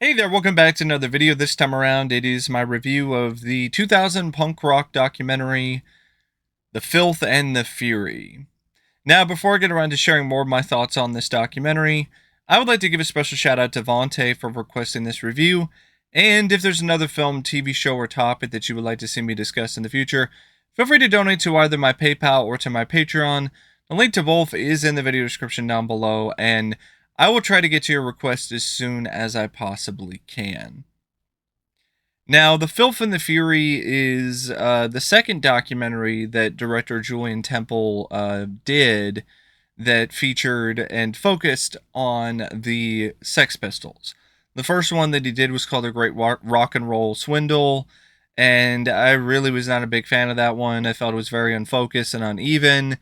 Hey there, welcome back to another video. This time around, it is my review of the 2000 punk rock documentary, The Filth and the Fury. Now, before I get around to sharing more of my thoughts on this documentary, I would like to give a special shout out to Vontae for requesting this review, and if there's another film, TV show, or topic that you would like to see me discuss in the future, feel free to donate to either my PayPal or to my Patreon. The link to both is in the video description down below, and I will try to get to your request as soon as I possibly can. Now, The Filth and the Fury is the second documentary that director Julien did that featured and focused on the Sex Pistols. The first one that he did was called The Great Rock and Roll Swindle, and I really was not a big fan of that one. I felt it was very unfocused and uneven,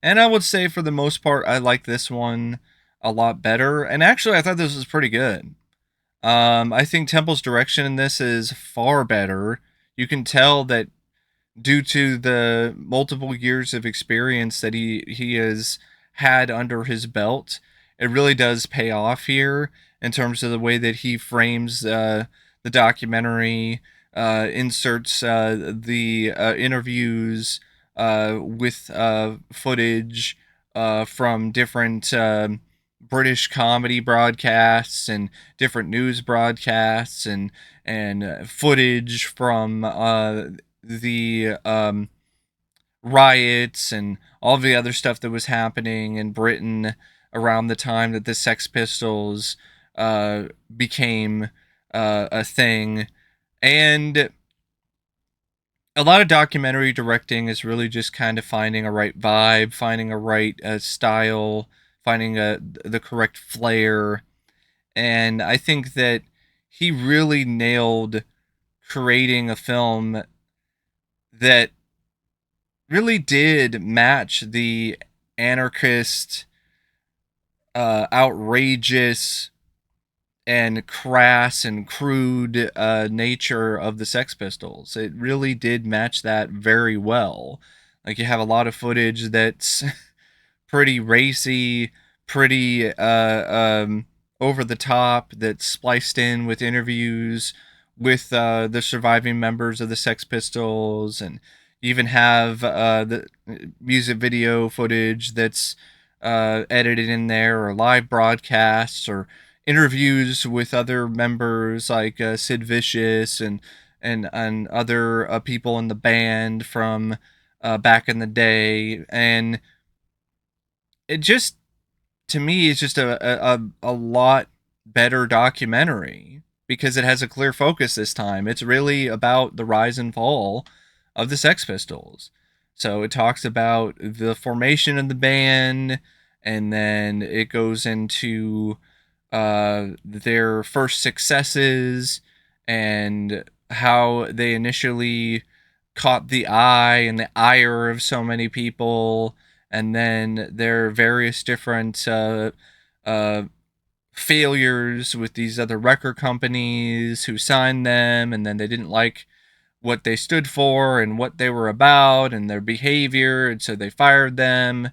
and I would say for the most part I like this one a lot better, and actually I thought this was pretty good. I think Temple's direction in this is far better. You can tell that due to the multiple years of experience that he has had under his belt, it really does pay off here in terms of the way that he frames the documentary, inserts the interviews with footage from different British comedy broadcasts and different news broadcasts and footage from the riots and all the other stuff that was happening in Britain around the time that the Sex Pistols became a thing. And a lot of documentary directing is really just kind of finding a right vibe, finding a right style, finding the correct flair. And I think that he really nailed creating a film that really did match the anarchist, outrageous, and crass and crude nature of the Sex Pistols. It really did match that very well. Like, you have a lot of footage that's pretty racy, pretty over the top, that's spliced in with interviews with the surviving members of the Sex Pistols, and you even have the music video footage that's edited in there, or live broadcasts, or interviews with other members like Sid Vicious and other people in the band from back in the day. And it just, to me, is just a lot better documentary because it has a clear focus this time. It's really about the rise and fall of the Sex Pistols. So it talks about the formation of the band, and then it goes into their first successes and how they initially caught the eye and the ire of so many people, and then their various different uh, failures with these other record companies who signed them, and then they didn't like what they stood for and what they were about and their behavior, and so they fired them,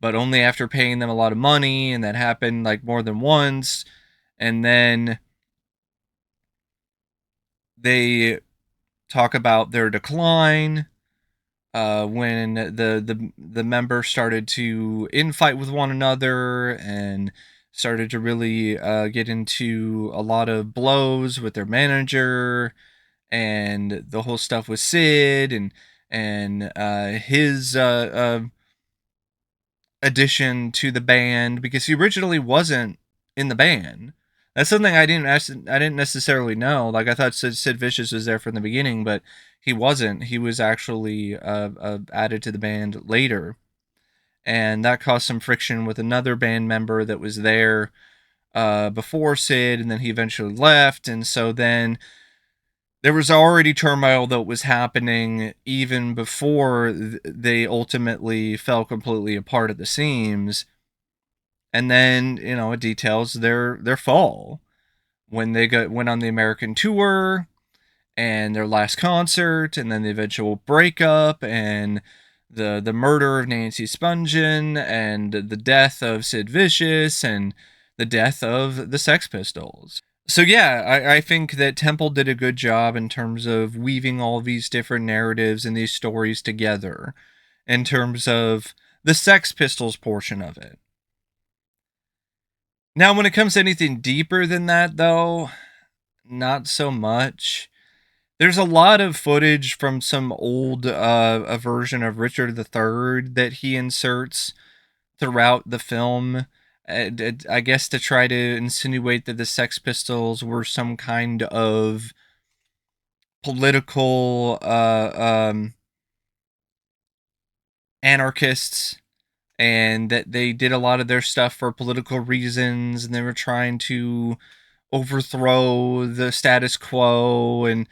but only after paying them a lot of money, and that happened like more than once. And then they talk about their decline, when the members started to infight with one another and started to really get into a lot of blows with their manager, and the whole stuff with Sid and his addition to the band, because he originally wasn't in the band. That's something I didn't necessarily know. Like, I thought Sid Vicious was there from the beginning, but he wasn't. He was actually added to the band later, and that caused some friction with another band member that was there before Sid, and then he eventually left, and so then there was already turmoil that was happening even before they ultimately fell completely apart at the seams. And then, it details their fall when they went on the American tour and their last concert, and then the eventual breakup, and the murder of Nancy Spungen, and the death of Sid Vicious, and the death of the Sex Pistols. So yeah, I think that Temple did a good job in terms of weaving all these different narratives and these stories together in terms of the Sex Pistols portion of it. Now, when it comes to anything deeper than that, though, not so much. There's a lot of footage from some old a version of Richard III that he inserts throughout the film. I guess to try to insinuate that the Sex Pistols were some kind of political anarchists, and that they did a lot of their stuff for political reasons, and they were trying to overthrow the status quo, and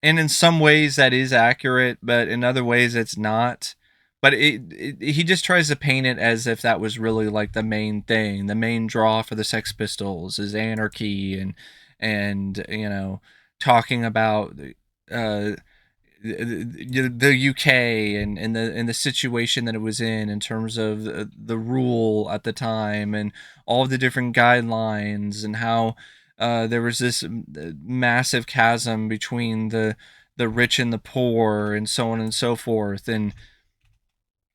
in some ways that is accurate, but in other ways it's not. But he just tries to paint it as if that was really like the main thing. The main draw for the Sex Pistols is anarchy, and talking about uh, the UK, and the situation that it was in terms of the rule at the time, and all of the different guidelines, and how there was this massive chasm between the rich and the poor, and so on and so forth. And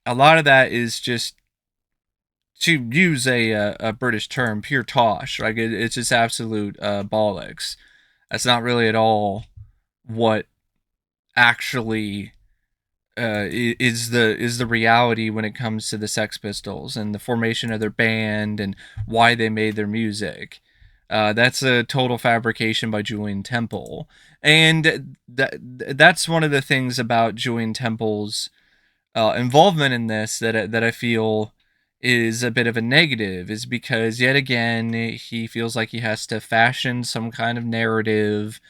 a lot of that is just, to use a British term, pure tosh. Like it's just absolute bollocks. That's not really at all what actually is the reality when it comes to the Sex Pistols and the formation of their band and why they made their music. That's a total fabrication by Julien Temple, and that's one of the things about Julien Temple's involvement in this that I feel is a bit of a negative, is because yet again he feels like he has to fashion some kind of narrative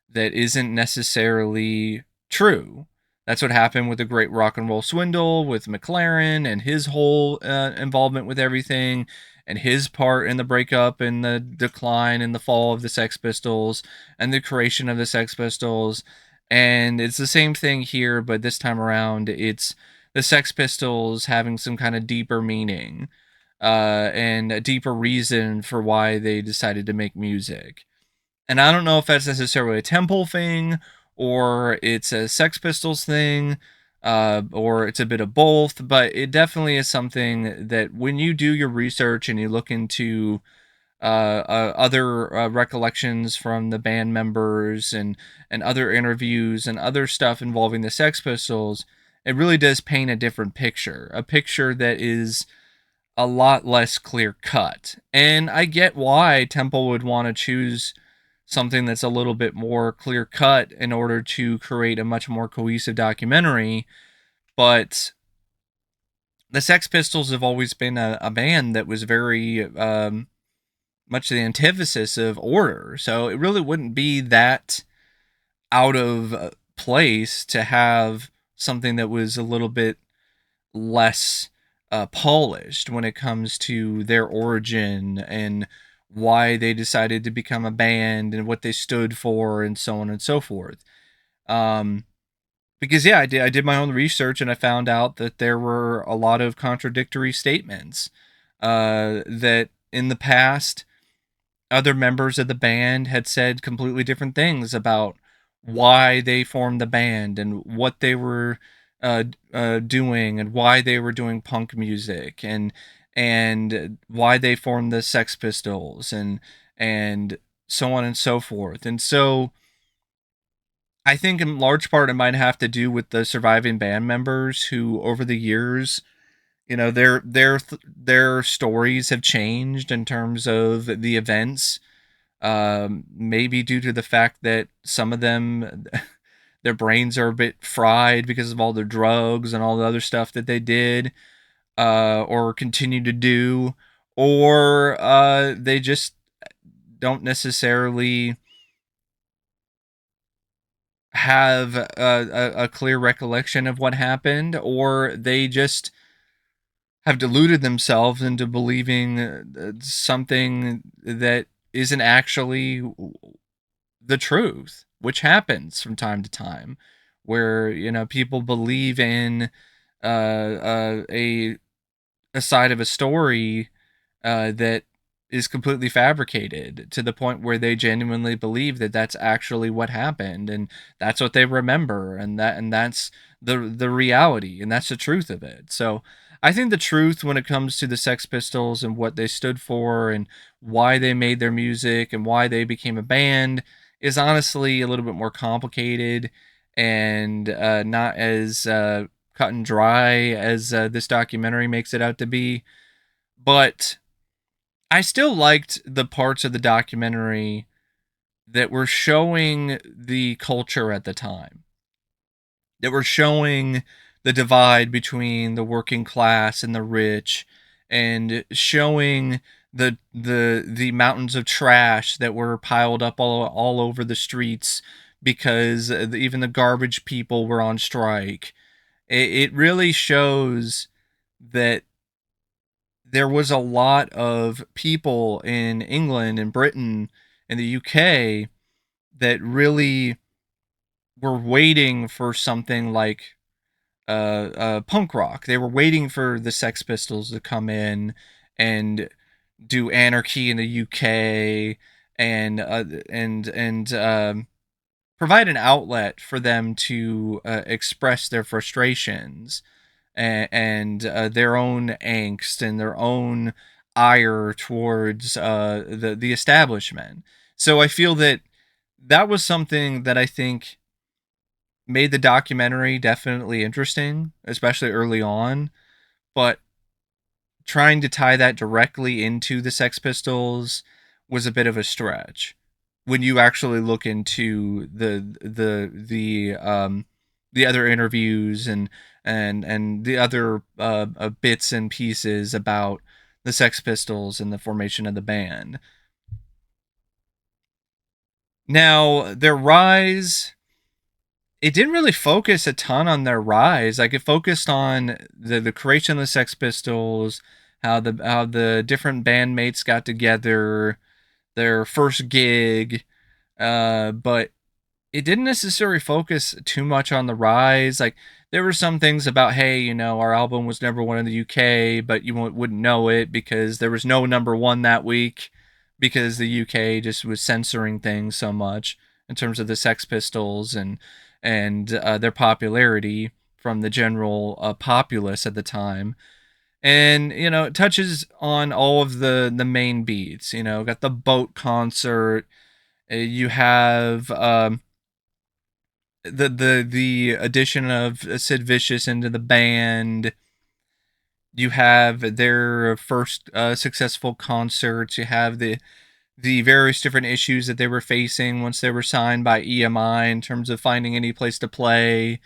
that isn't necessarily true. That's what happened with the Great Rock and Roll Swindle with McLaren and his whole involvement with everything, and his part in the breakup and the decline and the fall of the Sex Pistols and the creation of the Sex Pistols. And it's the same thing here, but this time around, it's the Sex Pistols having some kind of deeper meaning and a deeper reason for why they decided to make music. And I don't know if that's necessarily a Temple thing, or it's a Sex Pistols thing, or it's a bit of both, but it definitely is something that when you do your research and you look into other recollections from the band members, and other interviews and other stuff involving the Sex Pistols, it really does paint a different picture, a picture that is a lot less clear cut. And I get why Temple would want to choose something that's a little bit more clear cut in order to create a much more cohesive documentary. But the Sex Pistols have always been a band that was very much the antithesis of order. So it really wouldn't be that out of place to have something that was a little bit less polished when it comes to their origin and why they decided to become a band and what they stood for and so on and so forth. Um, because yeah, I did my own research, and I found out that there were a lot of contradictory statements. That in the past, other members of the band had said completely different things about why they formed the band and what they were doing, and why they were doing punk music, and why they formed the Sex Pistols, and so on and so forth. And so I think in large part it might have to do with the surviving band members who, over the years, their stories have changed in terms of the events. Maybe due to the fact that some of them, their brains are a bit fried because of all the drugs and all the other stuff that they did, or continue to do, or they just don't necessarily have a clear recollection of what happened, or they just have deluded themselves into believing something that isn't actually the truth, which happens from time to time, where people believe in a side of a story that is completely fabricated to the point where they genuinely believe that that's actually what happened, and that's what they remember, and that's the reality, and that's the truth of it. So I think the truth when it comes to the Sex Pistols and what they stood for and why they made their music and why they became a band is honestly a little bit more complicated and not as cut and dry as this documentary makes it out to be. But I still liked the parts of the documentary that were showing the culture at the time, that were showing the divide between the working class and the rich, and showing the mountains of trash that were piled up all over the streets because even the garbage people were on strike. It really shows that there was a lot of people in England and Britain and the UK that really were waiting for something like punk rock. They were waiting for the Sex Pistols to come in and do Anarchy in the UK and provide an outlet for them to express their frustrations and their own angst and their own ire towards the establishment. So I feel that that was something that I think made the documentary definitely interesting, especially early on. But trying to tie that directly into the Sex Pistols was a bit of a stretch when you actually look into the other interviews and the other bits and pieces about the Sex Pistols and the formation of the band. Now, their rise, it didn't really focus a ton on their rise. Like, it focused on the creation of the Sex Pistols, how the different bandmates got together, their first gig, but it didn't necessarily focus too much on the rise. Like, there were some things about, hey, our album was number one in the UK, but you wouldn't know it because there was no number one that week because the UK just was censoring things so much in terms of the Sex Pistols and their popularity from the general populace at the time. And it touches on all of the main beats. Got the boat concert. You have the addition of Sid Vicious into the band. You have their first successful concerts. You have the various different issues that they were facing once they were signed by EMI in terms of finding any place to play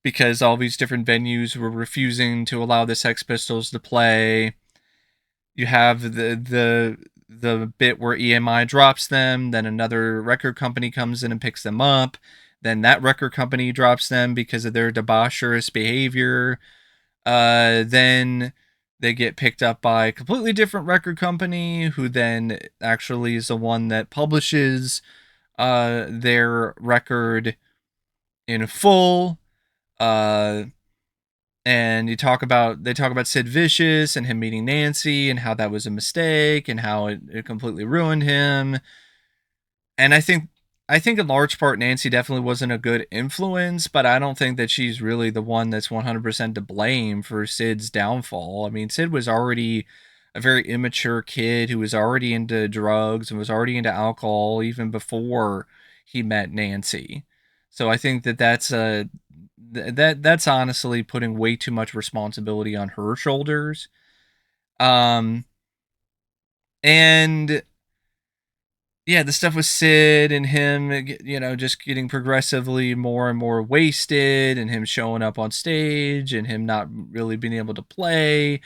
because all these different venues were refusing to allow the Sex Pistols to play. You have the bit where EMI drops them, then another record company comes in and picks them up. Then that record company drops them because of their debaucherous behavior. Then they get picked up by a completely different record company, who then actually is the one that publishes their record in full. Uh, and they talk about Sid Vicious and him meeting Nancy and how that was a mistake and how it completely ruined him. And I think in large part Nancy definitely wasn't a good influence, but I don't think that she's really the one that's 100% to blame for Sid's downfall. I mean, Sid was already a very immature kid who was already into drugs and was already into alcohol even before he met Nancy. So I think that that's honestly putting way too much responsibility on her shoulders. Um and yeah, the stuff with Sid and him, just getting progressively more and more wasted, and him showing up on stage, and him not really being able to play,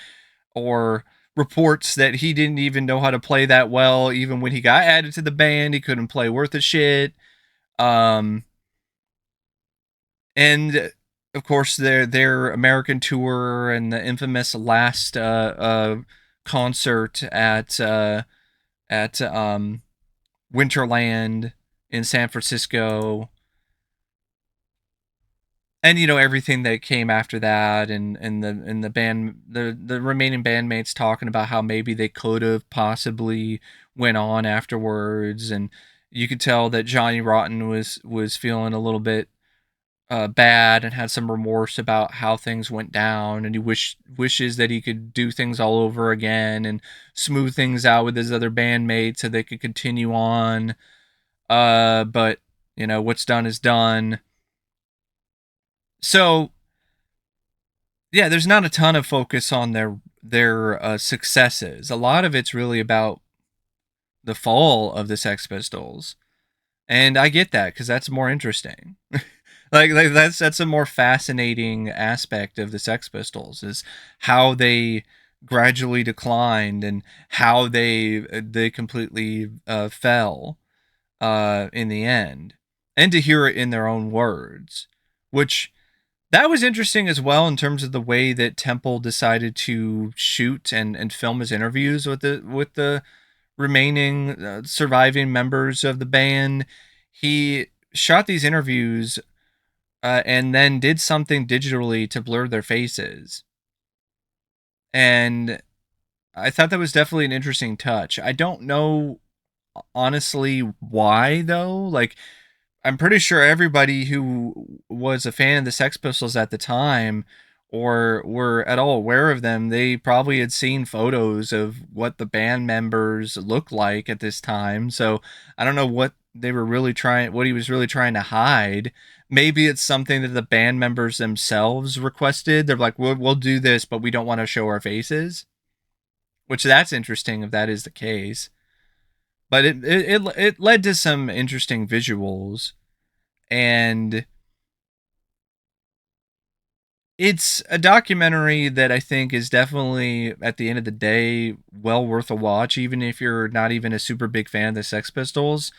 or reports that he didn't even know how to play that well. Even when he got added to the band, he couldn't play worth a shit. Um, and of course, their American tour and the infamous last concert at Winterland in San Francisco. and everything that came after that, and the band, the remaining bandmates talking about how maybe they could have possibly went on afterwards, and you could tell that Johnny Rotten was feeling a little bit bad and had some remorse about how things went down, and he wishes that he could do things all over again and smooth things out with his other bandmates so they could continue on. But what's done is done. So yeah, there's not a ton of focus on their successes. A lot of it's really about the fall of the Sex Pistols, and I get that because that's more interesting. like that's a more fascinating aspect of the Sex Pistols is how they gradually declined and how they completely fell in the end, and to hear it in their own words, which that was interesting as well in terms of the way that Temple decided to shoot and film his interviews with the remaining surviving members of the band. He shot these interviews and then did something digitally to blur their faces. And I thought that was definitely an interesting touch. I don't know honestly why though. Like I'm pretty sure everybody who was a fan of the Sex Pistols at the time or were at all aware of them, they probably had seen photos of what the band members looked like at this time. So I don't know what he was really trying to hide. Maybe it's something that the band members themselves requested. They're like, we'll do this, but we don't want to show our faces. Which that's interesting if that is the case. But it led to some interesting visuals, and it's a documentary that I think is definitely, at the end of the day, well worth a watch, even if you're not even a super big fan of the Sex Pistols,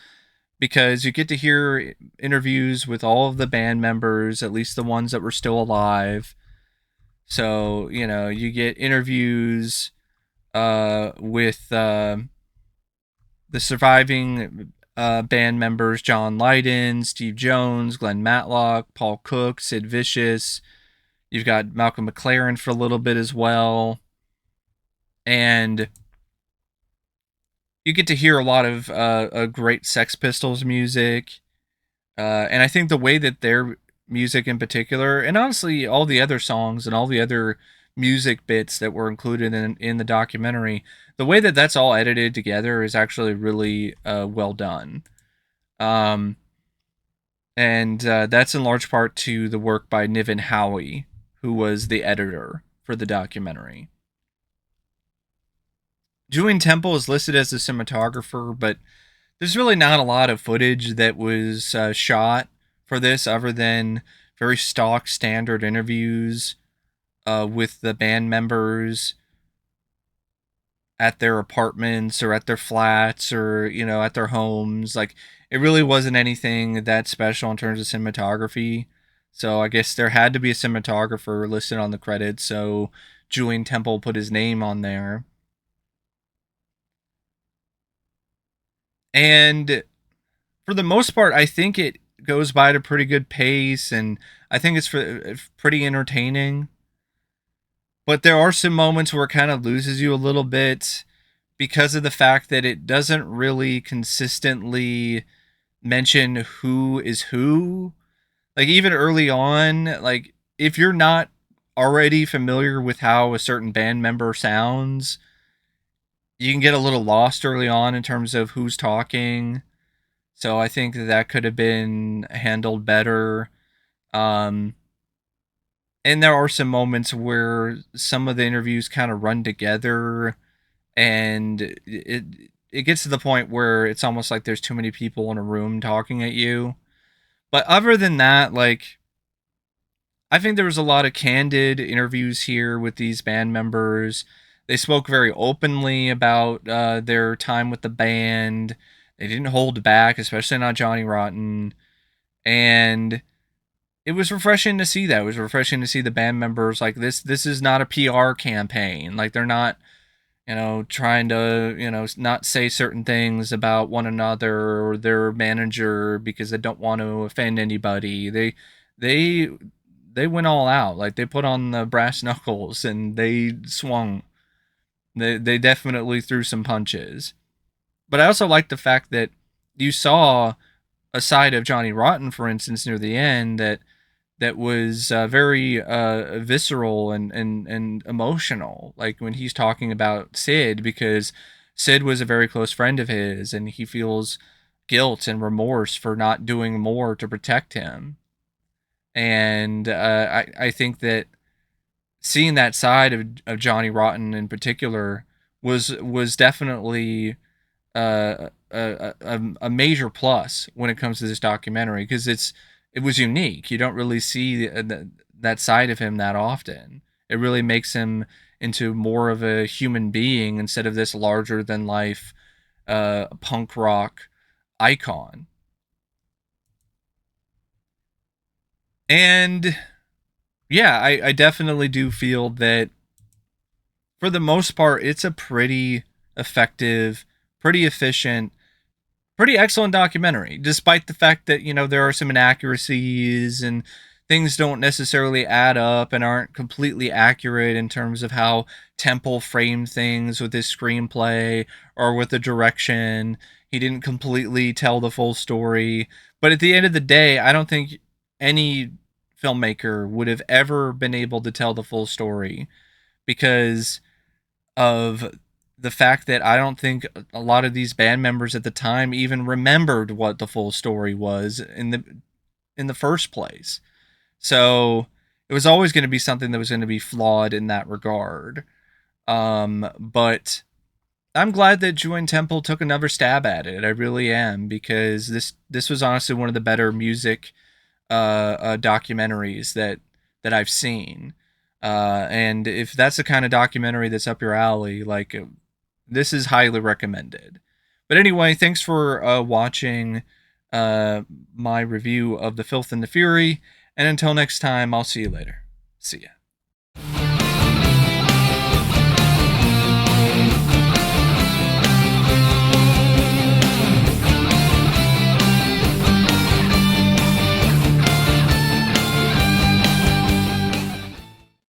because you get to hear interviews with all of the band members, at least the ones that were still alive. So you get interviews with the surviving band members: John Lydon, Steve Jones, Glen Matlock, Paul Cook, Sid Vicious. You've got Malcolm McLaren for a little bit as well. And you get to hear a lot of great Sex Pistols music. And I think the way that their music in particular, and honestly, all the other songs and all the other music bits that were included in the documentary, the way that that's all edited together is actually really well done. Um, and that's in large part to the work by Niven Howie, who was the editor for the documentary. Julien Temple is listed as the cinematographer, but there's really not a lot of footage that was shot for this other than very stock standard interviews with the band members at their apartments or at their flats or at their homes. Like it really wasn't anything that special in terms of cinematography. So I guess there had to be a cinematographer listed on the credits, so Julien Temple put his name on there. And for the most part, I think it goes by at a pretty good pace, and I think it's pretty entertaining. But there are some moments where it kind of loses you a little bit because of the fact that it doesn't really consistently mention who is who. Like even early on, like if you're not already familiar with how a certain band member sounds, you can get a little lost early on in terms of who's talking. So I think that could have been handled better. Um, and there are some moments where some of the interviews kind of run together, and it gets to the point where it's almost like there's too many people in a room talking at you. But other than that, like I think there was a lot of candid interviews here with these band members. They spoke very openly about their time with the band. They didn't hold back, especially not Johnny Rotten. And it was refreshing to see that. It was refreshing to see the band members like this. This is not a PR campaign. Like they're not, trying to, not say certain things about one another or their manager because they don't want to offend anybody. They they went all out. Like, they put on the brass knuckles and they swung. They definitely threw some punches. But I also like the fact that you saw a side of Johnny Rotten, for instance, near the end that was very visceral and emotional. Like when he's talking about Sid, because Sid was a very close friend of his, and he feels guilt and remorse for not doing more to protect him. And I think that seeing that side of Johnny Rotten in particular was definitely a major plus when it comes to this documentary, because it was unique. You don't really see that side of him that often. It really makes him into more of a human being instead of this larger than life punk rock icon. And yeah, I definitely do feel that for the most part, it's a pretty effective, pretty efficient, pretty excellent documentary, despite the fact that, there are some inaccuracies and things don't necessarily add up and aren't completely accurate in terms of how Temple framed things with his screenplay or with the direction. He didn't completely tell the full story. But at the end of the day, I don't think any filmmaker would have ever been able to tell the full story, because of the fact that I don't think a lot of these band members at the time even remembered what the full story was in the first place. So it was always going to be something that was going to be flawed in that regard. But I'm glad that Julien Temple took another stab at it. I really am, because this was honestly one of the better music documentaries that I've seen. And if that's the kind of documentary that's up your alley, like, this is highly recommended. But anyway, thanks for watching uh, my review of The Filth and the Fury. And until next time, I'll see you later. See ya.